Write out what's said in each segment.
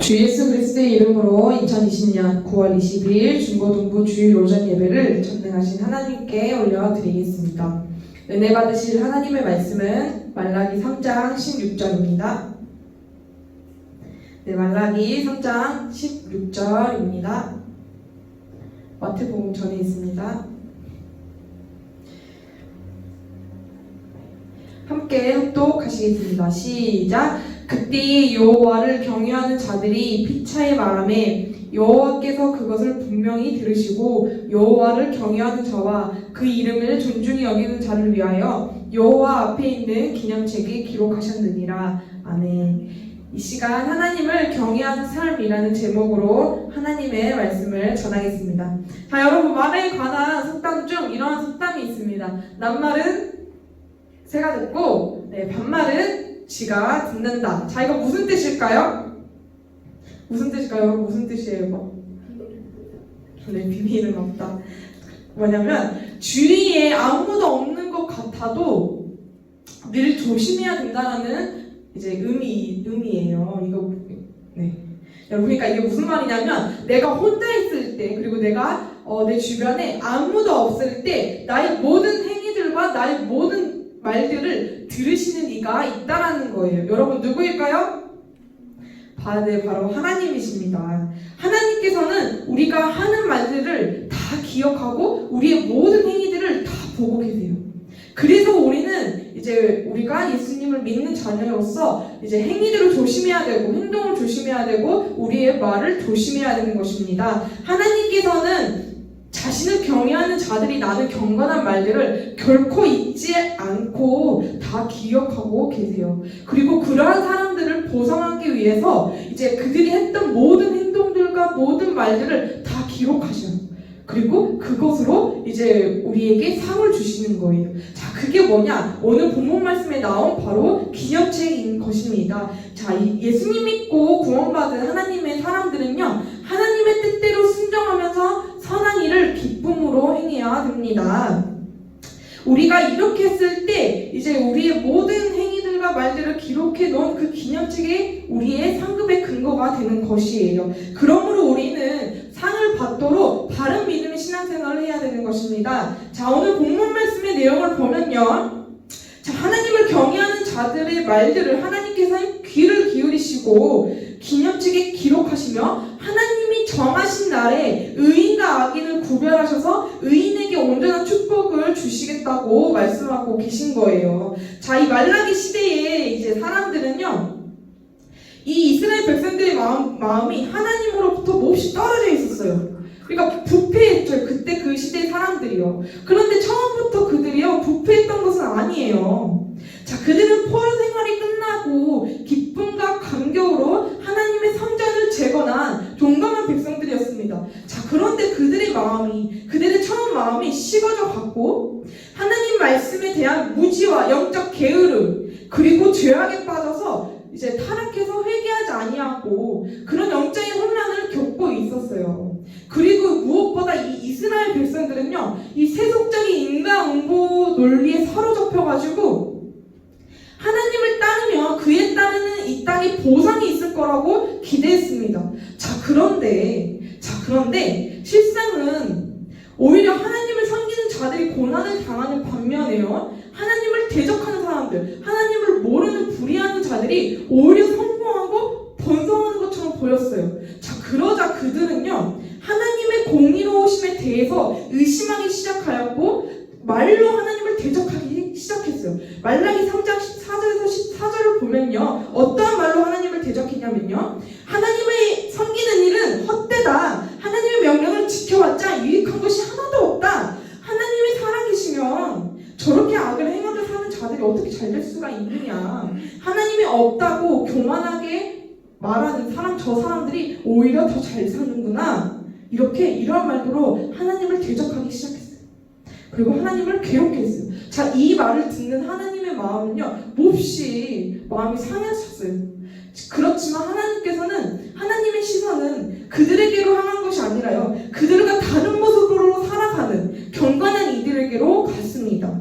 주 예수 그리스도의 이름으로 2020년 9월 20일 중고등부 주일 오전 예배를 전능하신 하나님께 올려드리겠습니다. 은혜 받으실 하나님의 말씀은 말라기 3장 16절입니다. 네, 말라기 3장 16절입니다. 마태복음 전에 있습니다. 함께 합독하시겠습니다. 시작! 그때 여호와를 경외하는 자들이 피차에 말하매 여호와께서 그것을 분명히 들으시고 여호와를 경외하는 자와 그 이름을 존중히 여기는 자를 위하여 여호와 앞에 있는 기념책에 기록하셨느니라. 아멘. 이 시간 하나님을 경외하는 삶이라는 제목으로 하나님의 말씀을 전하겠습니다. 자, 여러분, 말에 관한 속담 중 이러한 속담이 있습니다. 낱말은 새가 듣고 반말은 쥐가 듣는다. 자, 이거 무슨 뜻일까요? 무슨 뜻일까요? 무슨 뜻이에요, 이거? 네, 비밀은 없다. 뭐냐면 주위에 아무도 없는 것 같아도 늘 조심해야 된다라는 이제 의미예요. 이거 네. 여러분, 그러니까 이게 무슨 말이냐면 내가 혼자 있을 때, 그리고 내가 내 주변에 아무도 없을 때 나의 모든 행위들과 나의 모든 말들을 들으시는 이가 있다라는 거예요. 여러분, 누구일까요? 바로 하나님이십니다. 하나님께서는 우리가 하는 말들을 다 기억하고 우리의 모든 행위들을 다 보고 계세요. 그래서 우리는 이제 우리가 예수님을 믿는 자녀로서 이제 행위들을 조심해야 되고 행동을 조심해야 되고 우리의 말을 조심해야 되는 것입니다. 하나님께서는 자신을 경외하는 자들이 나는 경건한 말들을 결코 잊지 않고 다 기억하고 계세요. 그리고 그러한 사람들을 보상하기 위해서 이제 그들이 했던 모든 행동들과 모든 말들을 다 기록하셔요. 그리고 그것으로 이제 우리에게 상을 주시는 거예요. 자, 그게 뭐냐? 오늘 본문 말씀에 나온 바로 기념책인 것입니다. 자, 예수님 믿고 구원받은 하나님의 사람들은요, 하나님의 뜻대로 순종하면서 선한 일을 기쁨으로 행해야 됩니다. 우리가 이렇게 했을 때 이제 우리의 모든 행위들과 말들을 기록해 놓은 그 기념책이 우리의 상급의 근거가 되는 것이에요. 그러므로 우리는 상을 받도록 바른 믿음의 신앙생활을 해야 되는 것입니다. 자, 오늘 본문 말씀의 내용을 보면요, 자, 하나님을 경외하는 자들의 말들을 하나님께서 귀를 기울이시고 기념책에 기록하시며 하나님이 정하신 날에 의인과 악인을 구별하셔서 의인에게 온전한 축복을 주시겠다고 말씀하고 계신 거예요. 자, 이 말라기 시대에 이제 사람들은요, 이 이스라엘 백성들의 마음이 하나님으로부터 몹시 떨어져 있었어요. 그러니까 부패했죠. 그때 그 시대의 사람들이요. 그런데 처음부터 그들이요 부패했던 것은 아니에요. 자, 그들은 포로 생활이 끝나고 기쁨과 감격으로 하나님의 선전을 재건한 종감한 백성들이었습니다. 자, 그런데 그들의 처음 마음이 식어져 갔고 하나님 말씀에 대한 무지와 영적 게으름, 그리고 죄악에 빠져서 이제 타락해서 회개하지 아니하고 그런 영적인 혼란을 겪고 있었어요. 그리고 무엇보다 이 이스라엘 백성들은요, 이 세속적인 인과응보 논리에 사로잡혀가지고 하나님을 따르며 그에 따르는 이 땅에 보상이 있을 거라고 기대했습니다. 자, 그런데 실상은 오히려 하나님을 섬기는 자들이 고난을 당하는 반면에요, 하나님을 대적하는 사람들, 하나님을 모르는 불의하는 자들이 오히려 성공하고 번성하는 것처럼 보였어요. 자, 그러자 그들은요, 하나님의 공의로우심에 대해서 의심하기 시작하였고 말로 하나님을 대적하기 시작했어요. 말라기 3장 14절에서 14절을 보면요, 어떠한 말로 하나님을 대적했냐면요, 하나님의 섬기는 일은 헛되다, 하나님의 명령을 지켜봤자 유익한 것이 하나도 없다, 하나님이 살아계시면 저렇게 악을 행하며 사는 자들이 어떻게 잘 될 수가 있느냐, 하나님이 없다고 교만하게 말하는 저 사람들이 오히려 더 잘 사는구나, 이러한 말로 하나님을 대적하기 시작했어요. 그리고 하나님을 괴롭게 했어요. 자, 이 말을 듣는 하나님의 마음은요, 몹시 마음이 상하셨어요. 그렇지만 하나님께서는, 하나님의 시선은 그들에게로 향한 것이 아니라요, 그들과 다른 모습으로 살아가는 경건한 이들에게로 갔습니다.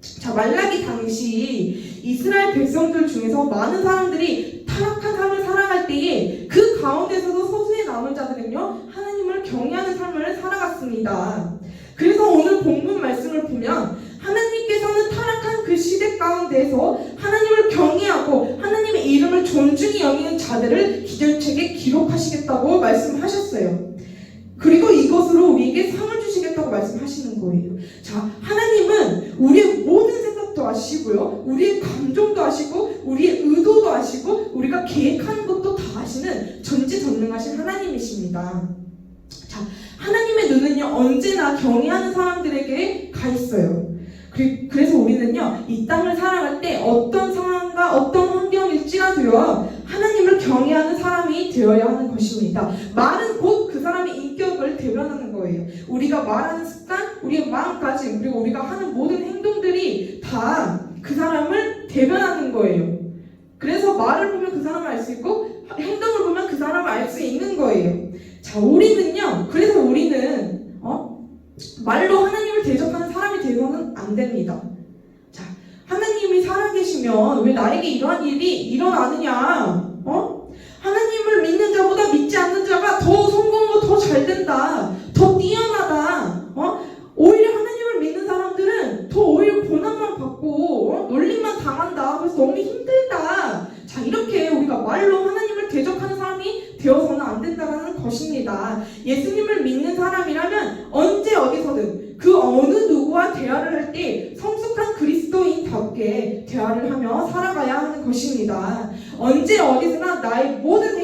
자, 말라기 당시 이스라엘 백성들 중에서 많은 사람들이 타락한 삶을 살아갈 때에 그 가운데서도 소수의 남은 자들은요, 하나님을 경외하는 삶을 살아갔습니다. 그래서 오늘 본문 말씀을 보면 하나님께서는 타락한 그 시대 가운데에서 하나님을 경외하고 하나님의 이름을 존중히 여기는 자들을 기존책에 기록하시겠다고 말씀하셨어요. 그리고 이것으로 우리에게 상을 주시겠다고 말씀하시는 거예요. 자, 하나님은 우리의 모든 생각도 아시고요, 우리의 감정도 아시고, 우리의 의도도 아시고, 우리가 계획하는 것도 다 아시는 전지전능하신 하나님이십니다. 자, 하나님의 눈은요, 언제나 경외하는 사람들에게 가 있어요. 그래서 우리는요, 이 땅을 살아갈 때 어떤 상황과 어떤 환경일지라도요, 하나님을 경외하는 사람이 되어야 하는 것입니다. 말은 곧 그 사람의 인격을 대변하는 거예요. 우리가 말하는 습관, 우리의 마음까지, 그리고 우리가 하는 모든 행동들이 다 그 사람을 대변하는 거예요. 그래서 말을 보면 그 사람을 알 수 있고, 행동을 보면 그 사람을 알 수 있는 거예요. 자, 그래서 우리는 말로 하나님을 대적하는 사람이 되어서는 안 됩니다. 자, 하나님이 살아계시면 왜 나에게 이러한 일이 일어나느냐? 하나님을 믿는 자보다 믿지 않는 자가 더 성공하고 더 잘 된다, 더 뛰어나다. 오히려 하나님을 믿는 사람들은 더 오히려 고난만 받고 놀림만 당한다. 그래서 너무 힘들다. 자, 이렇게 우리가 말로 하나님을 대적하는 사람이 되어서는 안 된다는 것입니다. 예수님을 믿는 사람이라면 언제 어디서든 그 어느 누구와 대화를 할 때 성숙한 그리스도인답게 대화를 하며 살아가야 하는 것입니다. 언제 어디서나 나의 모든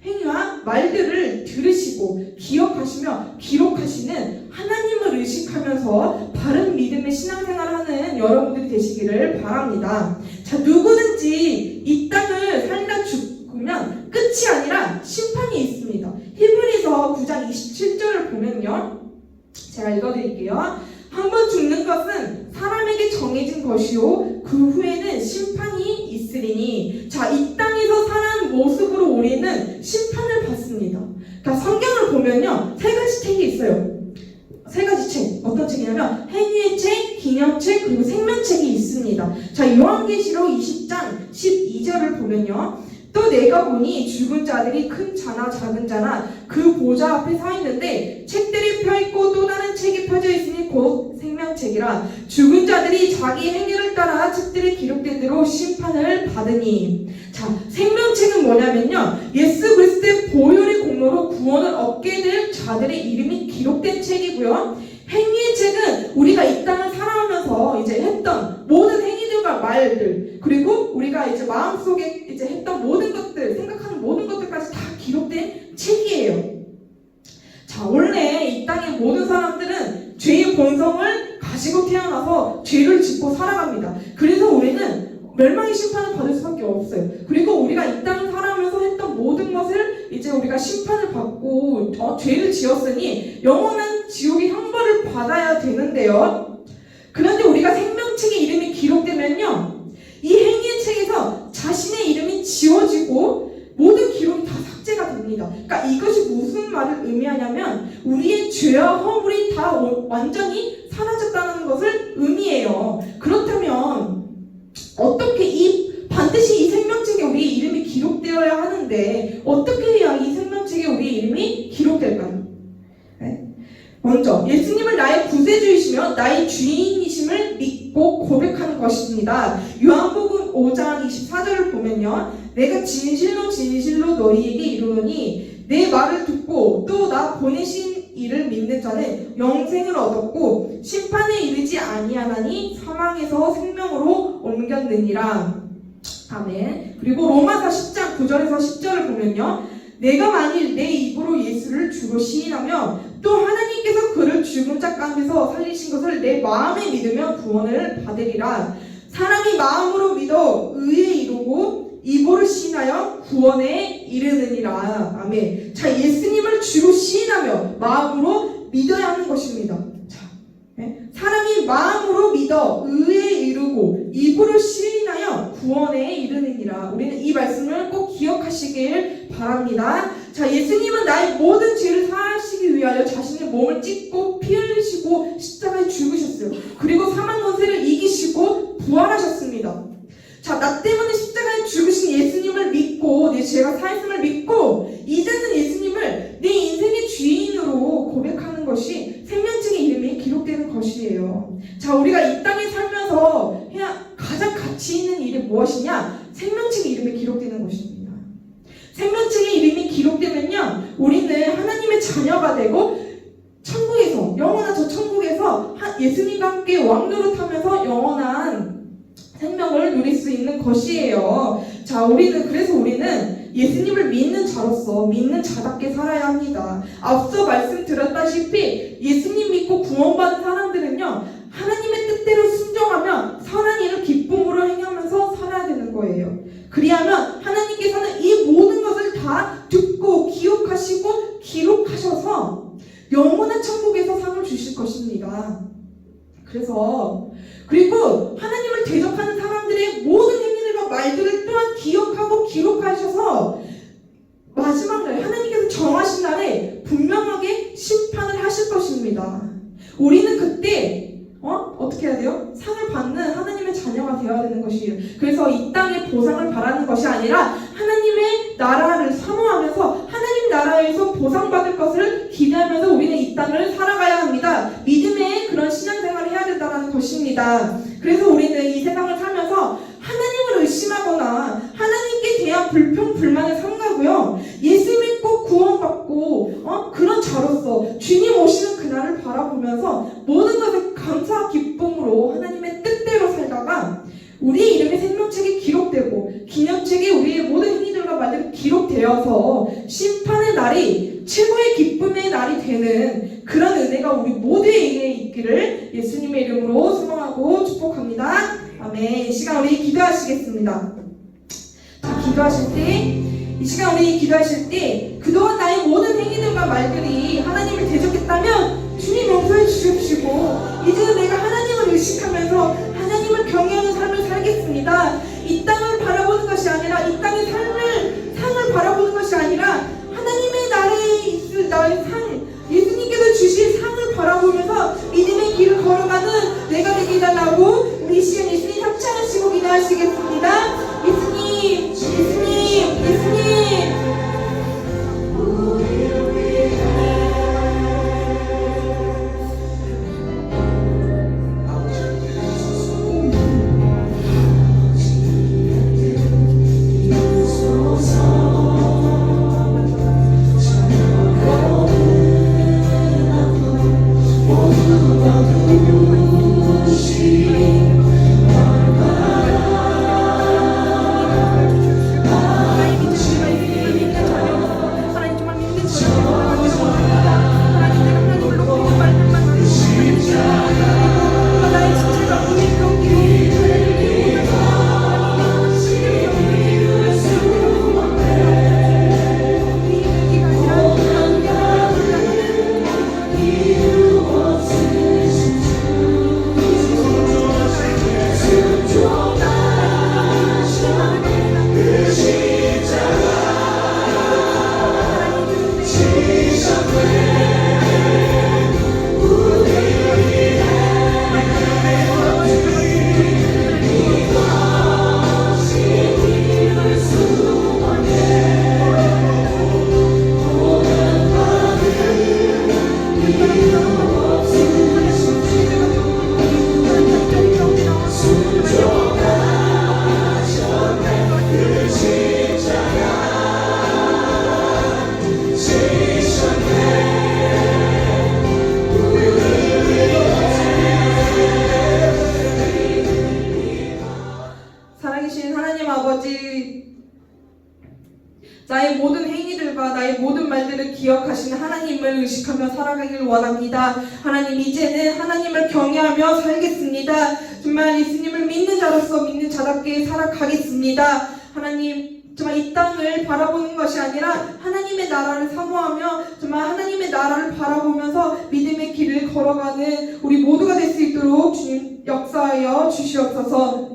행위와 말들을 들으시고 기억하시며 기록하시는 하나님을 의식하면서 바른 믿음의 신앙생활을 하는 여러분들이 되시기를 바랍니다. 자, 누구든지 이 땅을 살다 죽으면 끝이 아니라 심판이 있습니다. 히브리서 9장 27절을 보면요, 제가 읽어드릴게요. 한 번 죽는 것은 사람에게 정해진 것이요, 그 후에는 심판이 있으리니. 자, 이 땅에서 살아가는 모습으로 우리는 심판을 받습니다. 그러니까 성경을 보면요, 세 가지 책이 있어요. 세 가지 책. 어떤 책이냐면 행위의 책, 기념책, 그리고 생명책이 있습니다. 자, 요한계시록 20장 12절을 보면요, 또 내가 보니 죽은 자들이 큰 자나 작은 자나 그 보좌 앞에 서 있는데 책들이 펴있고 또 다른 책이 펴져 있으니 곧 생명책이라. 죽은 자들이 자기 행위를 따라 책들이 기록된 대로 심판을 받으니. 자, 생명책은 뭐냐면요, 예수 그리스도의 보혈의 공로로 구원을 얻게 될 자들의 이름이 기록된 책이고요, 행위의 책은 우리가 이 땅을 살아오면서 이제 했던 모든 행위들과 말들, 그리고 우리가 이제 마음속에 이제 했던 모든 것들, 생각하는 모든 것들까지 다 기록된 책이에요. 자, 원래 이 땅의 모든 사람들은 죄의 본성을 가지고 태어나서 죄를 짓고 살아갑니다. 그래서 우리는 멸망의 심판을 받을 수밖에 없어요. 그리고 우리가 이 땅을 살아오면서 했던 모든 것을 이제 우리가 심판을 받고 죄를 지었으니 영원한 지옥의 형벌을 받아야 되는데요. 그런데 우리가 생명책에 이름이 기록되면요, 이 행위의 책에서 자신의 이름이 지워지고 모든 기록이 다 삭제가 됩니다. 그러니까 이것이 무슨 말을 의미하냐면 우리의 죄와 허물이 다 완전히 사라졌다는 것을 의미해요. 그렇다면 어떻게 반드시 이 생명책에 우리의 이름이 기록되어야 하는데 어떻게 해야 이 생명책에 우리의 이름이 기록될까요? 네? 먼저 예수님을 나의 구세주이시며 나의 주인이심을 믿고 고백하는 것입니다. 요한복음 5장 24절을 보면요, 내가 진실로 진실로 너희에게 이르노니 내 말을 듣고 또 나 보내신 이를 믿는 자는 영생을 얻었고 심판에 이르지 아니하나니 사망에서 생명으로 옮겼느니라. 아멘. 그리고 로마서 10장 9절에서 10절을 보면요, 내가 만일 내 입으로 예수를 주로 시인하며 또 하나님께서 그를 죽은 자 가운데서 살리신 것을 내 마음에 믿으면 구원을 받으리라. 사람이 마음으로 믿어 의에 이르고 입으로 시인하여 구원에 이르느니라. 아멘. 자, 예수님을 주로 시인하며 마음으로 믿어야 하는 것입니다. 자, 네? 사람이 마음으로 믿어 의에 이르고 입으로 시인하여 구원에 이르느니라. 우리는 이 말씀을 꼭 기억하시길 바랍니다. 자, 예수님은 나의 모든 죄를 사하시기 위하여 자신의 몸을 찢고 피 흘리시고 십자가에 죽으셨어요. 그리고 사망 권세를 이기시고 부활하셨습니다. 자, 나 때문에 십자가에 죽으신 예수님을 믿고 내 죄가 사했음을 믿고 것이에요. 자, 우리가 이 땅에 살면서 가장 가치 있는 일이 무엇이냐? 생명책의 이름이 기록되는 것입니다. 생명책의 이름이 기록되면요, 우리는 하나님의 자녀가 되고 천국에서, 영원한 저 천국에서 예수님과 함께 왕노릇하면서 영원한 생명을 누릴 수 있는 것이에요. 자, 그래서 우리는 예수님을 믿는 자로서 믿는 자답게 살아야 합니다. 앞서 말씀드렸다시피 예수님 믿고 구원받은 사람들은요, 하나님의 뜻대로 순종하며 선한 일을 기쁨으로 행하면서 살아야 되는 거예요. 그리하면 하나님께서는 이 모든 것을 다 듣고 기억하시고 기록하셔서 영원한 천국에서 상을 주실 것입니다. 그리고 하나님을 대적하는 사람들의 모든 행위들과 말들을 또한 기억하고 기록하셔서 마지막 날, 하나님께서 정하신 날에 분명하게 심판을 하실 것입니다. 우리는 그때 어떻게 해야 돼요? 상을 받는 하나님의 자녀가 되어야 되는 것이에요. 그래서 이 땅의 보상을 바라는 것이 아니라 하나님의 나라를 사모하면서 하나님 나라에서 보상받을 것을 기대하면서 우리는 이 땅을 살아가야 합니다. 믿음의 그런 신앙생활을 해야 된다는 것입니다. 그래서 우리는 이 세상을 살면서 하나님을 의심하거나 하나님께 대한 불평, 불만을 삼가고요, 예수 믿고 구원받고 그런 자로서 주님 오시는 그날을 바라보면서 모든 것을 감사와 기쁨으로 하나님의 뜻대로 살다가 우리의 이름이 생명책에 기록되고 기념책에 우리의 모든 행위들과 말들이 기록되어서 심판의 날이 최고의 기쁨의 날이 되는 그런 은혜가 우리 모두에게 있기를 예수님의 이름으로 소망하고 축복합니다. 아멘. 이 시간 우리 기도하시겠습니다. 자, 이 시간 우리 기도하실 때 그동안 나의 모든 행위들과 말들이 하나님을 대적했다면 주님 용서해 주십시고, 이제는 내가 하나님을 의식하면서 하나님을 경외하는 삶을 살겠습니다. 이 땅을 바라보는 것이 아니라, 이 땅의 상을 바라보는 것이 아니라 하나님의 나라에 있을 나의 상, 예수님께서 주실 상을 바라보면서 믿음의 길을 걸어가는 내가 되게 해달라고 우리 이 시간 예수님 합창하시고 기도하시겠습니다. 예수님, 예수님, 예수님. 나의 모든 행위들과 나의 모든 말들을 기억하시는 하나님을 의식하며 살아가길 원합니다. 하나님, 이제는 하나님을 경외하며 살겠습니다. 정말 예수님을 믿는 자로서 믿는 자답게 살아가겠습니다. 하나님, 정말 이 땅을 바라보는 것이 아니라 하나님의 나라를 사모하며 정말 하나님의 나라를 바라보면서 믿음의 길을 걸어가는 우리 모두가 될 수 있도록 주님 역사하여 주시옵소서.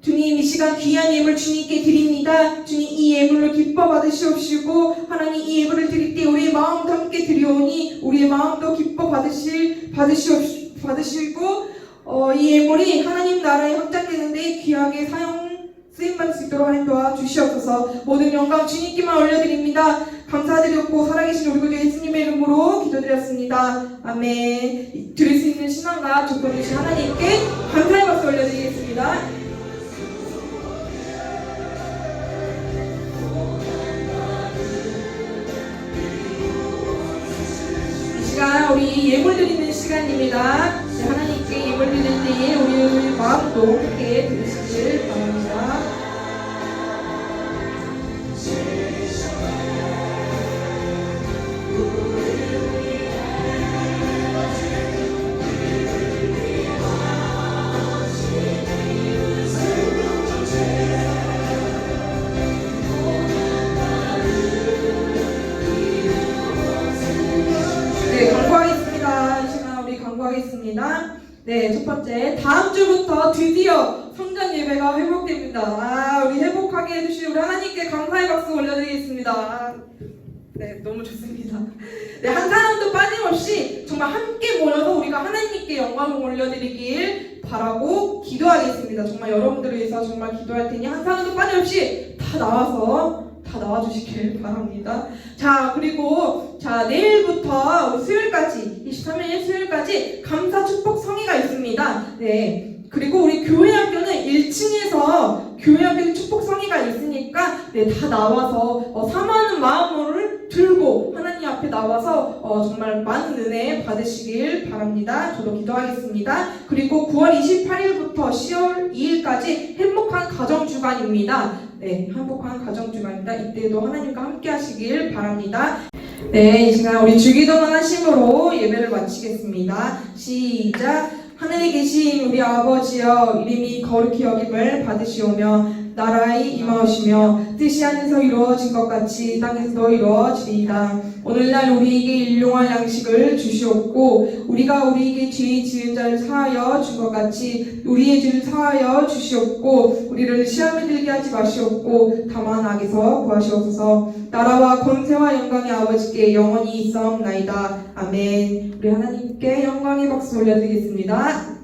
주님, 이 시간 귀한 예물 주님께 드립니다. 주님, 이 예물을 기뻐 받으시옵시고, 하나님, 이 예물을 드릴 때 우리의 마음도 함께 드리오니 우리의 마음도 기뻐 받으시고, 이 예물이 하나님 나라에 확장되는데 귀하게 쓰임받을 수 있도록 하나님 도와주시옵소서. 모든 영광 주님께만 올려드립니다. 감사드렸고 살아계신 우리 구주 예수님의 이름으로 기도드렸습니다. 아멘. 드릴 수 있는 신앙과 조건 주신 하나님께 감사의 박수 올려드리겠습니다. 이 시간 우리 예물 드리는 시간입니다. 하나님께 예물 드릴 때에 우리 마음도 함께 드리시길 바랍니다. 네, 강구하겠습니다. 이 시간 우리 강구하겠습니다. 네, 첫 번째, 다음 주부터 드디어 성전 예배가 회복됩니다. 우리 회복하게 해주신 우리 하나님께 감사의 박수 올려드리겠습니다. 네, 너무 좋습니다. 네, 한 사람도 빠짐없이 정말 함께 모여서 우리가 하나님께 영광을 올려드리길 바라고 기도하겠습니다. 정말 여러분들을 위해서 정말 기도할 테니 한 사람도 빠짐없이 다 나와주시길 바랍니다. 자, 그리고 내일부터 수요일까지 23일 수요일까지 감사 축복 성회가 있습니다. 네. 그리고 우리 교회학교는 1층에서 교회학교 축복 성회가 있으니까 다 나와서 사모하는 마음을 들고 하나님 앞에 나와서 정말 많은 은혜 받으시길 바랍니다. 저도 기도하겠습니다. 그리고 9월 28일부터 10월 2일까지 행복한 가정주간입니다. 네, 행복한 가정주간입니다. 이때도 하나님과 함께 하시길 바랍니다. 네, 이 시간 우리 주기도문 하심으로 예배를 마치겠습니다. 시작. 하늘에 계신 우리 아버지여, 이름이 거룩히 여김을 받으시오며 나라의 임하오시며 뜻이 하늘에서 이루어진 것 같이 땅에서도 이루어지리이다. 오늘날 우리에게 일용할 양식을 주시옵고 우리가 우리에게 죄 지은 자를 사하여 준 것 같이 우리의 죄를 사하여 주시옵고 우리를 시험에 들게 하지 마시옵고 다만 악에서 구하시옵소서. 나라와 권세와 영광의 아버지께 영원히 있사옵나이다. 아멘. 우리 하나님께 영광의 박수 올려드리겠습니다.